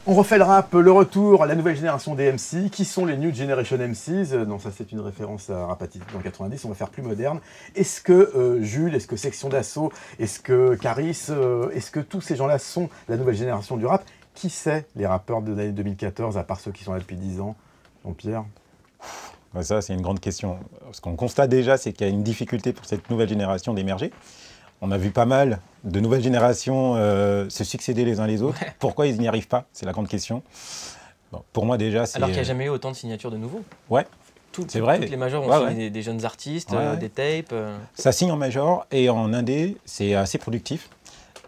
On refait le rap, le retour à la nouvelle génération des MC. Qui sont les New Generation MCs? Non, ça c'est une référence à Rapati dans 90, on va faire plus moderne. Est-ce que Jules, est-ce que Section d'Assaut, est-ce que Caris, est-ce que tous ces gens-là sont la nouvelle génération du rap? Qui c'est les rappeurs de l'année 2014, à part ceux qui sont là depuis 10 ans? Jean-Pierre? Ça, c'est une grande question. Ce qu'on constate déjà, c'est qu'il y a une difficulté pour cette nouvelle génération d'émerger. On a vu pas mal de nouvelles générations se succéder les uns les autres. Ouais. Pourquoi ils n'y arrivent pas? C'est la grande question. Bon, pour moi, déjà, c'est... Alors qu'il n'y a jamais eu autant de signatures de nouveaux. Ouais, c'est vrai. Toutes les majors ont signé des jeunes artistes, des tapes. Ça signe en major et en indé, c'est assez productif.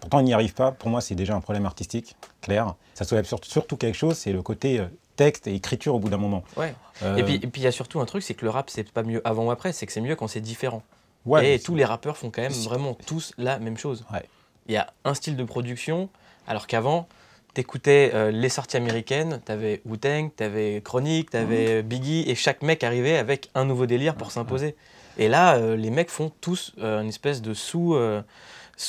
Pourtant, ils n'y arrivent pas. Pour moi, c'est déjà un problème artistique, clair. Ça soulève surtout quelque chose, c'est le côté texte et écriture au bout d'un moment. Ouais. Et puis il y a surtout un truc, c'est que le rap, c'est pas mieux avant ou après, c'est que c'est mieux quand c'est différent. Ouais, et tous les rappeurs font quand même vraiment tous la même chose. Ouais. Il y a un style de production, alors qu'avant, t'écoutais les sorties américaines, t'avais Wu-Tang, t'avais Chronic, t'avais Biggie, et chaque mec arrivait avec un nouveau délire pour s'imposer. Et là, les mecs font tous une espèce de sous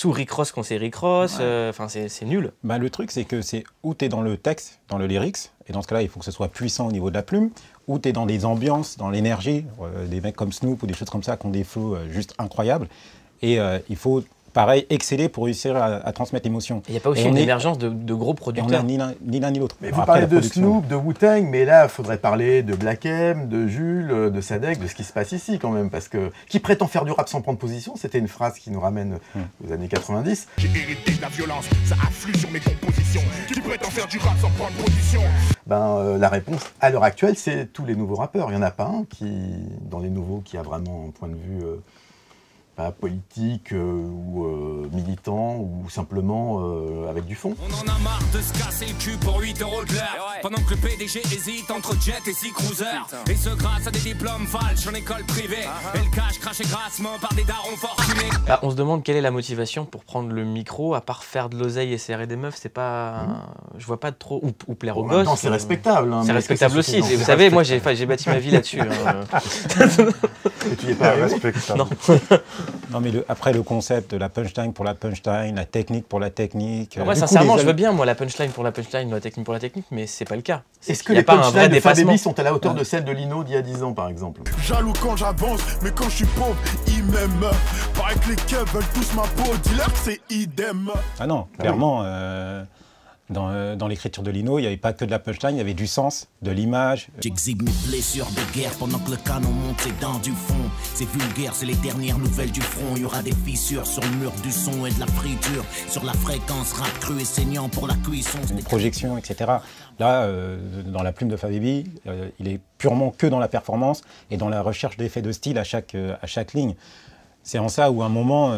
Rick Ross quand c'est Rick Ross, enfin c'est nul. Bah, le truc, c'est que c'est où tu es dans le texte, dans le lyrics, et dans ce cas-là, il faut que ce soit puissant au niveau de la plume, ou tu es dans des ambiances, dans l'énergie, des mecs comme Snoop ou des choses comme ça qui ont des flows juste incroyables, et il faut, pareil, exceller pour réussir à transmettre l'émotion. Il n'y a pas aussi une émergence de gros producteurs. On n'a ni l'un ni l'autre. Mais vous parlez de Snoop, de Wu-Tang, mais là, il faudrait parler de Black M, de Jules, de Sadek, de ce qui se passe ici quand même, parce que qui prétend faire du rap sans prendre position, c'était une phrase qui nous ramène aux années 90. J'ai hérité de la violence, ça afflue sur mes compositions. Qui prétend faire du rap sans prendre position? La réponse, à l'heure actuelle, c'est tous les nouveaux rappeurs. Il n'y en a pas un dans les nouveaux qui a vraiment un point de vue... pas politique ou militant ou simplement avec du fond. On en a marre de se casser le cul pour 8 € de l'heure, pendant que le PDG hésite entre jet et 6 cruisers. Et ce grâce à des diplômes falches en école privée. Et le cash craché grassement par des darons fortunés. On se demande quelle est la motivation pour prendre le micro, à part faire de l'oseille et serrer des meufs, c'est pas... Je vois pas de trop... Ou plaire aux gosses. C'est respectable. Hein, c'est respectable aussi. Vous savez, moi j'ai bâti ma vie là-dessus. Et tu n'es pas respectable. Non. Non, mais après le concept, la punchline pour la punchline, la technique pour la technique. Ouais, sincèrement, je veux bien, moi, la punchline pour la punchline, la technique pour la technique, mais c'est pas le cas. Est-ce que les punchlines de Fababy sont à la hauteur de celles de Lino d'il y a 10 ans, par exemple? Jaloux quand j'avance, mais quand je suis pauvre, ils m'aiment. Paraît que les keufs veulent tous ma peau, dis-leur que c'est idem. Ah non, clairement, dans l'écriture de Lino, il n'y avait pas que de la punchline, il y avait du sens, de l'image. J'exhibe mes blessures de guerre pendant que le canon monte ses dents du fond. C'est vulgaire, c'est les dernières nouvelles du front. Il y aura des fissures sur le mur du son et de la friture. Sur la fréquence, rap cru et saignant pour la cuisson. Des projections, etc. Là, dans la plume de Fababy, il est purement que dans la performance et dans la recherche d'effets de style à chaque ligne. C'est en ça où à un moment,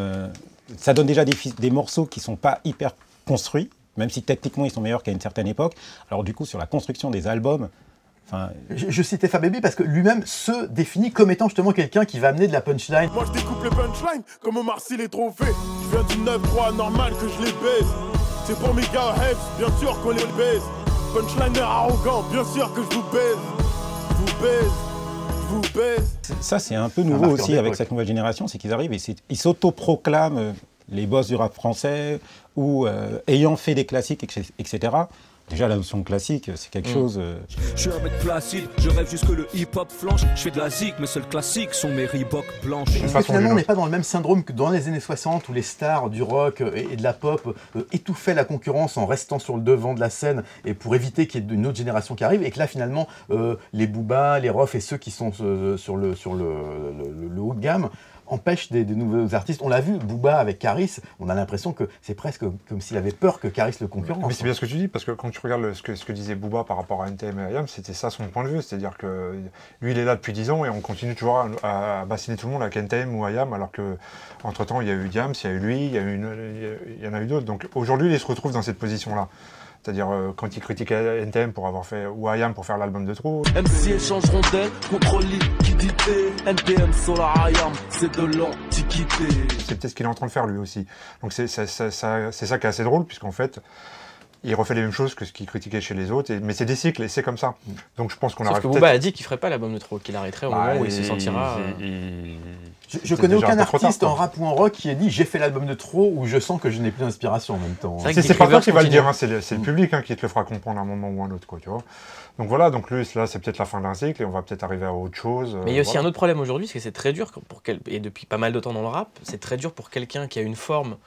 ça donne déjà des morceaux qui ne sont pas hyper construits, même si techniquement ils sont meilleurs qu'à une certaine époque. Alors du coup, sur la construction des albums... Je citais Fababy parce que lui-même se définit comme étant justement quelqu'un qui va amener de la punchline. Moi je découpe les punchlines comme Omar Sy les trophées. Je viens du 9-3, normal que je les baise. C'est pour mes gars Heps, bien sûr qu'on les baise. Punchliner arrogant, bien sûr que je vous baise. Je vous baise. Je vous baise. Ça c'est un peu nouveau aussi avec cette nouvelle génération, c'est qu'ils arrivent et ils s'autoproclament les boss du rap français ou ayant fait des classiques, etc. Déjà, la notion de classique, c'est quelque chose... Je suis un mec placide, je rêve jusque le hip-hop flanche. Je fais de la zik, mes seuls classiques sont mes Reebok blanches. Parce que finalement, on n'est pas dans le même syndrome que dans les années 60 où les stars du rock et de la pop étouffaient la concurrence en restant sur le devant de la scène et pour éviter qu'il y ait une autre génération qui arrive. Et que là, finalement, les Booba, les Rof et ceux qui sont sur le haut de gamme empêche des nouveaux artistes. On l'a vu, Booba avec Caris, on a l'impression que c'est presque comme s'il avait peur que Caris le concurrence. Mais c'est bien ce que tu dis, parce que quand tu regardes ce que disait Booba par rapport à NTM et IAM, c'était ça son point de vue, c'est-à-dire que lui il est là depuis 10 ans et on continue toujours à bassiner tout le monde avec NTM ou IAM, alors que entre temps il y a eu Diams, il y a eu lui, il y en a eu d'autres. Donc aujourd'hui il se retrouve dans cette position-là. C'est-à-dire quand il critiquait NTM pour avoir fait, ou IAM pour faire l'album de trop. MC échangeront d'elle contre liquidité. NTM sur la IAM, c'est de l'antiquité. C'est peut-être ce qu'il est en train de faire lui aussi. Donc c'est ça qui est assez drôle, puisqu'en fait, il refait les mêmes choses que ce qu'il critiquait chez les autres, mais c'est des cycles et c'est comme ça. Donc je pense qu'on Sauf que Booba a dit qu'il ferait pas l'album de trop, qu'il arrêterait au moment où il se sentira... Je connais déjà aucun un peu trop artiste tard, en rap ou en rock qui ait dit j'ai fait l'album de trop ou je sens que je n'ai plus d'inspiration en même temps. C'est vrai que C'est Dick pas toi Rivers qui va le continue. dire, hein, c'est le public qui te le fera comprendre à un moment ou à un autre, quoi, tu vois. Donc voilà, donc lui, là, c'est peut-être la fin d'un cycle et on va peut-être arriver à autre chose. Mais il y a aussi voilà. un autre problème aujourd'hui, c'est que c'est très dur, et depuis pas mal de temps dans le rap, c'est très dur pour quelqu'un qui a une forme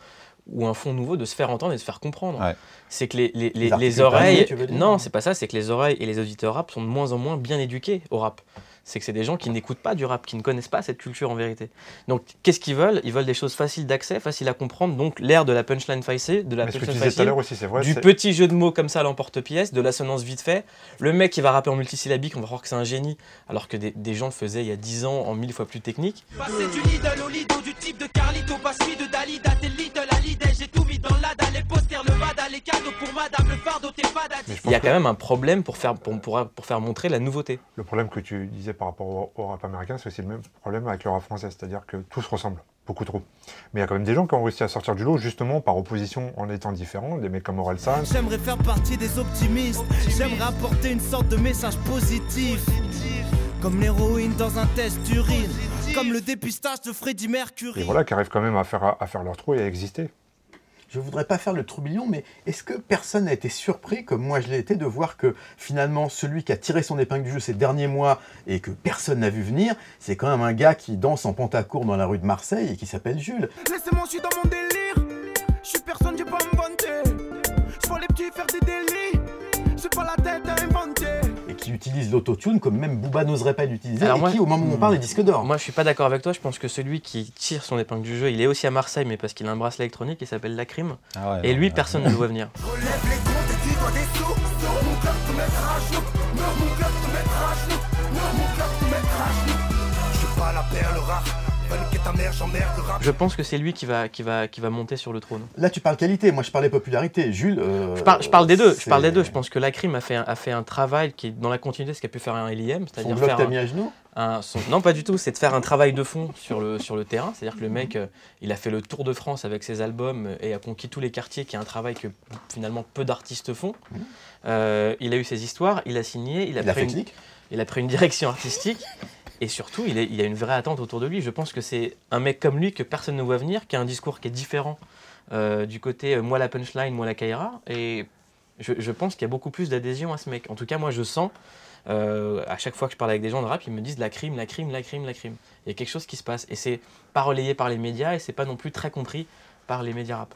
ou un fond nouveau de se faire entendre et de se faire comprendre. Ouais. C'est que Les articles les oreilles... papier, tu veux dire? Non, c'est pas ça, c'est que les oreilles et les auditeurs rap sont de moins en moins bien éduqués au rap. C'est que c'est des gens qui n'écoutent pas du rap, qui ne connaissent pas cette culture en vérité. Donc qu'est-ce qu'ils veulent? Ils veulent des choses faciles d'accès, faciles à comprendre, donc l'ère de la punchline facile, Mais ce que tu disais tout à l'heure aussi, c'est vrai. du petit jeu de mots comme ça à l'emporte-pièce, de l'assonance vite fait. Le mec qui va rapper en multisyllabique, on va croire que c'est un génie, alors que des gens le faisaient il y a 10 ans en 1000 fois plus technique. Passer du Lidl au Lido, du type de Carlito, passe-lui de Dalida, t'es Lidl à Lidl, j'ai tout mis dans l'ada, les posters, le vada, les cadeaux pour madame, le fardeau, t'es fada. Mais je Il y a pense quand même un problème pour faire montrer la nouveauté. Le problème que tu disais par rapport au rap américain, c'est aussi le même problème avec le rap français, c'est-à-dire que tout se ressemble, beaucoup trop. Mais il y a quand même des gens qui ont réussi à sortir du lot justement par opposition en étant différents, des mecs comme Orelsan. J'aimerais faire partie des optimistes, j'aimerais apporter une sorte de message positif. Comme l'héroïne dans un test d'urine, comme le dépistage de Freddie Mercury. Et voilà, qui arrivent quand même à faire leur trou et à exister. Je voudrais pas faire le troublion, mais est-ce que personne n'a été surpris, comme moi je l'ai été, de voir que finalement celui qui a tiré son épingle du jeu ces derniers mois et que personne n'a vu venir, c'est quand même un gars qui danse en pantacourt dans la rue de Marseille et qui s'appelle Jules. Laissez-moi, je suis dans mon délire. Je suis personne, j'ai pas à me vanter. Je vois les petits faire des délits. J'ai pas la tête à inventer. Et qui utilise l'autotune comme même Booba n'oserait pas l'utiliser Alors et moi- qui, au moment où on parle, est disque d'or. Moi, je suis pas d'accord avec toi. Je pense que celui qui tire son épingle du jeu, il est aussi à Marseille, mais parce qu'il a un bracelet électronique, il s'appelle Lacrim. Ah ouais, Et non, lui, mais- personne ne le voit venir. Relève les comptes et dis-toi des sous. Sur mon club, te mettre à genoux. Sur mon club, te mettre à genoux. Sur mon club, te mettre à genoux. Je suis pas la perle rare. Paniquer ta mère, j'emmerde le rap. Je pense que c'est lui qui va monter sur le trône. Là, tu parles qualité, moi je parlais popularité. Jules. Je parle des deux. c'est- Je parle des deux. Je pense que Lacrim a fait un travail qui est dans la continuité de ce qu'a pu faire un LIM, Son c'est-à-dire blog faire t'a mis à genoux. non, pas du tout. C'est de faire un travail de fond sur le terrain. C'est-à-dire que le mec, il a fait le tour de France avec ses albums et a conquis tous les quartiers, qui est un travail que finalement peu d'artistes font. Il a eu ses histoires, il a signé, Il a fait clic. il a pris une direction artistique. Et surtout, il y a une vraie attente autour de lui. Je pense que c'est un mec comme lui que personne ne voit venir, qui a un discours qui est différent du côté moi la punchline, moi la Kaira. Et je pense qu'il y a beaucoup plus d'adhésion à ce mec. En tout cas, moi je sens, à chaque fois que je parle avec des gens de rap, ils me disent la crime. Il y a quelque chose qui se passe. Et c'est pas relayé par les médias et c'est pas non plus très compris par les médias rap.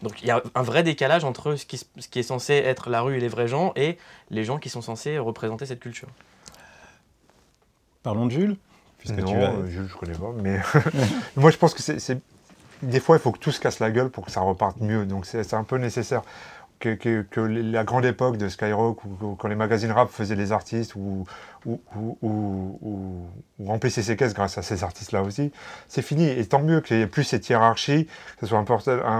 Donc il y a un vrai décalage entre ce qui est censé être la rue et les vrais gens et les gens qui sont censés représenter cette culture. Parlons de Jules, puisque Non, tu as... Jules, je connais pas, mais moi je pense que des fois, il faut que tout se casse la gueule pour que ça reparte mieux. Donc c'est un peu nécessaire. Que la grande époque de Skyrock, où quand les magazines rap faisaient les artistes, ou remplissaient ses caisses grâce à ces artistes-là aussi, c'est fini. Et tant mieux qu'il n'y ait plus cette hiérarchie, que ce soit un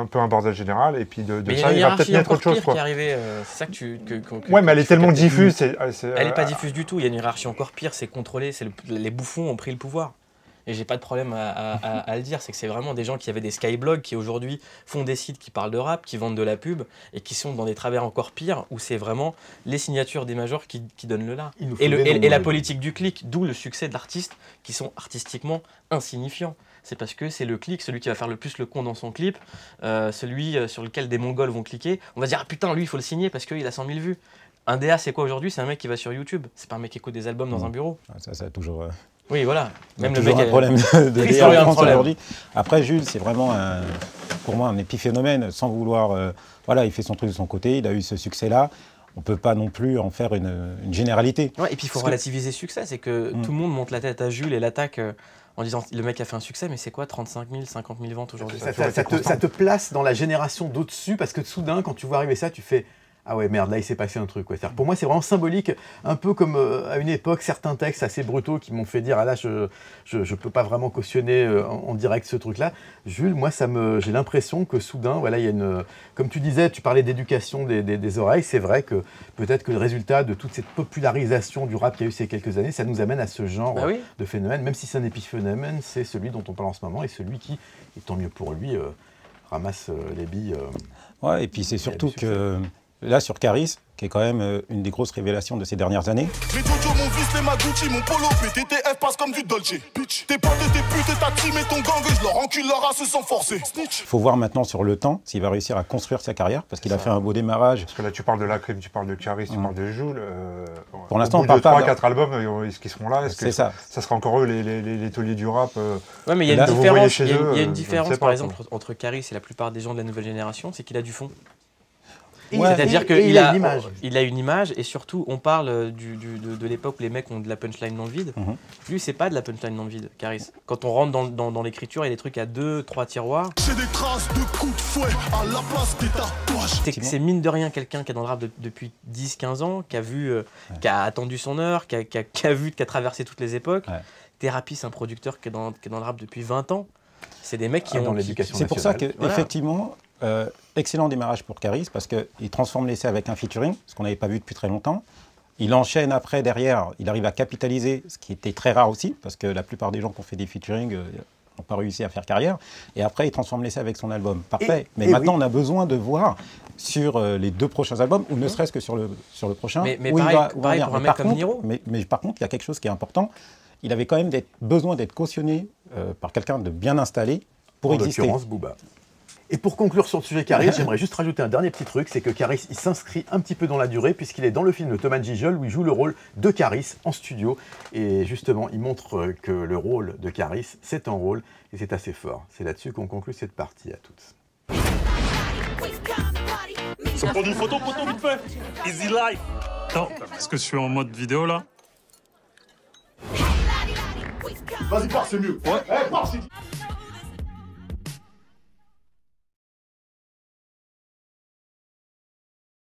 peu un bordel général, et puis de Mais ça, il va peut-être naître autre chose. qui Quoi. est arrivé, c'est ça Ouais, mais elle est tellement diffuse. Elle n'est pas diffuse du tout, il y a une hiérarchie encore pire, c'est contrôlé, les bouffons ont pris le pouvoir. Et j'ai pas de problème à le dire, c'est que c'est vraiment des gens qui avaient des skyblogs, qui aujourd'hui font des sites qui parlent de rap, qui vendent de la pub, et qui sont dans des travers encore pires, où c'est vraiment les signatures des majors qui donnent le là. Et la politique du clic, d'où le succès d'artistes qui sont artistiquement insignifiants. C'est parce que c'est le clic, celui qui va faire le plus le con dans son clip, celui sur lequel des Mongols vont cliquer. On va se dire, ah putain, lui, il faut le signer parce qu'il a 100 000 vues. Un DA, c'est quoi aujourd'hui? C'est un mec qui va sur YouTube. C'est pas un mec qui écoute des albums dans un bureau. Ça a toujours... Oui, voilà. Même le mec a un problème de Chris DA a un en France problème. aujourd'hui. Après, Jules, c'est vraiment, pour moi, un épiphénomène, sans vouloir... voilà, il fait son truc de son côté, il a eu ce succès-là. On ne peut pas non plus en faire une généralité. Ouais, et puis il faut relativiser le succès. C'est que tout le monde monte la tête à Jules et l'attaque en disant le mec a fait un succès, mais c'est quoi 35 000, 50 000 ventes aujourd'hui? Ça te place dans la génération d'au-dessus parce que soudain, quand tu vois arriver ça, tu fais ah ouais, merde, là il s'est passé un truc. Ouais. Pour moi, c'est vraiment symbolique, un peu comme à une époque, certains textes assez brutaux qui m'ont fait dire ah là, je peux pas vraiment cautionner en direct ce truc-là. Jules, moi, j'ai l'impression que soudain, voilà, il y a une. Comme tu disais, tu parlais d'éducation des oreilles, c'est vrai que peut-être que le résultat de toute cette popularisation du rap qu'il y a eu ces quelques années, ça nous amène à ce genre de phénomène, même si c'est un épiphénomène, c'est celui dont on parle en ce moment et celui qui, et tant mieux pour lui, ramasse les billes. Ouais, et puis c'est surtout que. Là, sur Caris qui est quand même une des grosses révélations de ces dernières années. Mes Jojo, mon fils, les Magucci, mon polo, PTTF passe comme du Dolce. Bitch, tes potes et tes putes, ta team et ton gang, je leur encule leur race sans forcer. Il faut voir maintenant sur le temps s'il va réussir à construire sa carrière, parce qu'il a fait un beau démarrage. Parce que là, tu parles de Lacrim, tu parles de Caris, tu parles de Joule. Pour l'instant, on parle pas. 3-4 albums, est-ce qu'ils seront là? C'est ça. Ça sera encore eux, les tauliers du rap. Ouais, mais il y a une différence, il y a une différence par pas, exemple, entre Caris et la plupart des gens de la nouvelle génération, c'est qu'il a du fond. Ouais, c'est-à-dire qu'il il a une image, et surtout, on parle de l'époque où les mecs ont de la punchline dans le vide. Lui, c'est pas de la punchline dans le vide, Caris. Quand on rentre dans l'écriture, il y a des trucs à 2-3 tiroirs. J'ai des traces de coups de fouet à la place des tatouages. C'est mine de rien quelqu'un qui est dans le rap depuis 10-15 ans, qui a vu, qui a attendu son heure, qui a traversé toutes les époques. Ouais. Thérapie, c'est un producteur qui est dans le rap depuis 20 ans. C'est des mecs qui ont dans l'éducation nationale. C'est pour ça voilà. qu'effectivement, excellent démarrage pour Caris, parce qu'il transforme l'essai avec un featuring, ce qu'on n'avait pas vu depuis très longtemps. Il enchaîne après, derrière, il arrive à capitaliser, ce qui était très rare aussi, parce que la plupart des gens qui ont fait des featuring n'ont pas réussi à faire carrière. Et après, il transforme l'essai avec son album. Parfait. Mais maintenant, on a besoin de voir sur les 2 prochains albums, ou ne serait-ce que sur le prochain. Mais pareil pour un mec comme Niro. Mais par contre, il y a quelque chose qui est important. Il avait quand même besoin d'être cautionné par quelqu'un de bien installé pour exister. En l'occurrence, Booba. Et pour conclure sur le sujet Caris, j'aimerais juste rajouter un dernier petit truc, c'est que Caris, il s'inscrit un petit peu dans la durée, puisqu'il est dans le film de Thomas Gijol, où il joue le rôle de Caris en studio. Et justement, il montre que le rôle de Caris, c'est un rôle, et c'est assez fort. C'est là-dessus qu'on conclut cette partie à tous. Ça prend une photo, vite fait. Easy life. Non, est-ce que je suis en mode vidéo là? Vas-y, pars, c'est mieux. Ouais. Pars, c'est...